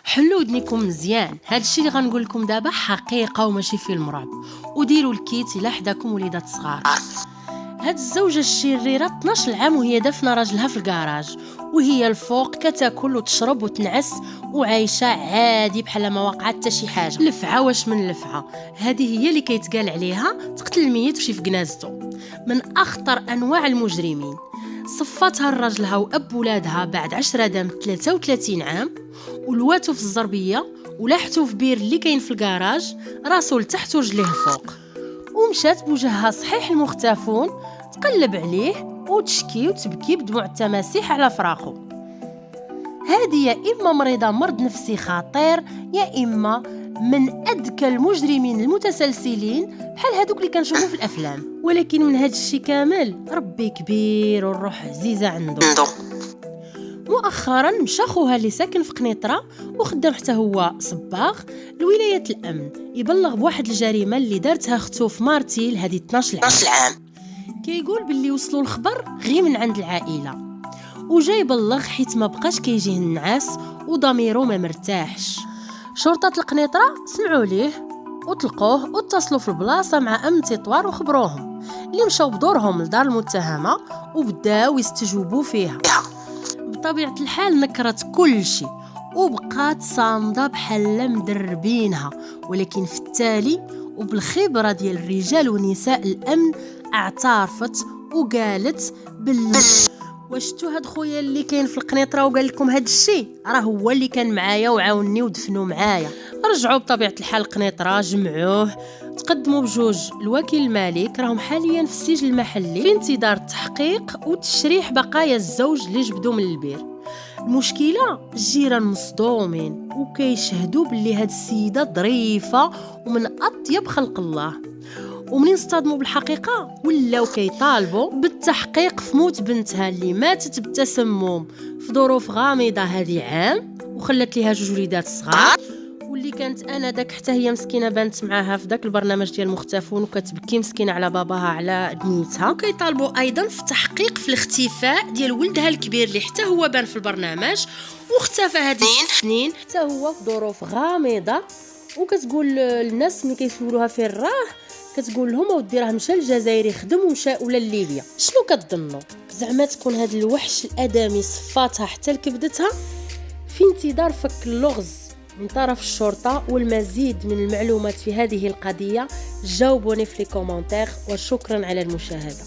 حلوا ودنيكم مزيان، هادشي اللي غنقول لكم دابا حقيقه وماشي فيلم رعب. وديروا الكيت الا حداكم وليدات صغار. هاد الزوجه الشريره 12 عام وهي دافنه راجلها في الكراج، وهي الفوق كتاكل وتشرب وتنعس وعايشه عادي بحال ما وقعت حتى شي حاجه. لفعه واش من لفعه، هذه هي اللي كيتقال عليها تقتل الميت وشي في جنازته. من اخطر انواع المجرمين. صفاتها لراجلها واب ولادها بعد 10 دام 33 عام، ولواتو في الزربيه ولاحتو في بير اللي كاين في الكراج، راسو لتحت ورجليه الفوق. ومشات بوجهها صحيح المختفون تقلب عليه وتشكي وتبكي بدموع التماسيح على فراقه. هذه يا اما مريضه مرض نفسي خطير، يا اما من اذكى المجرمين المتسلسلين بحال هذوك اللي كنشوفوا في الافلام. ولكن من هذا الشيء كامل ربي كبير والروح عزيزه عنده. مؤخرا مشى خوها اللي ساكن في قنيطره وخدام حتى هو صباغ لولايه الامن يبلغ بواحد الجريمه اللي دارتها اختو في مارتيل هذه 12 عام. كيقول باللي وصلوا الخبر غير من عند العائله، وجاي يبلغ حيت ما بقاش كيجيه النعاس وضميره ما مرتاحش. شرطه القنيطره سمعوا ليه وطلقوه واتصلوا في البلاصه مع امن تطوار وخبروهم، اللي مشاو بدورهم لدار المتهمه وبداو يستجوبوا فيها. بطبيعه الحال نكرت كل شيء وبقات صامده بحال مدربينها، ولكن في التالي وبالخبره ديال الرجال ونساء الامن اعترفت وقالت واشتو هاد خويا اللي كاين في القنيطره وقال لكم هاد الشيء راه هو اللي كان معايا وعاونني ودفنوا معايا. رجعوا بطبيعه الحال القنيطره جمعوه، تقدموا بجوج الوكيل الملك، راهم حاليا في السجن المحلي في انتظار التحقيق وتشريح بقايا الزوج اللي جبدوا من البير. المشكله الجيران مصدومين وكيشهدوا باللي هاد السيده ظريفه ومن اطيب خلق الله، ومنين اصطدموا بالحقيقه ولاو كيطالبوا بالتحقيق في موت بنتها اللي ماتت بالتسمم في ظروف غامضه هذه عام وخلت ليها 2 وليدات صغار، واللي كانت انا داك حتى هي مسكينه بانت معاها في داك البرنامج ديال المختفون وكتبكي مسكينه على باباها على دنيتها. وكيطالبوا ايضا في التحقيق في الاختفاء ديال ولدها الكبير اللي حتى هو بان في البرنامج واختفى هذه 6 سنين حتى هو في ظروف غامضه. وكتقول الناس ملي كيسولوها فين راه كتقول لهم اودي راه مشى للجزائر يخدم ومشى ولا لليبيا. شنو كتظنوا زعما تكون هذا الوحش الادمي صفاتها حتى لكبدتها؟ في انتظار فك اللغز من طرف الشرطه والمزيد من المعلومات في هذه القضيه جاوبوني في لي كومونتير، وشكرا على المشاهده.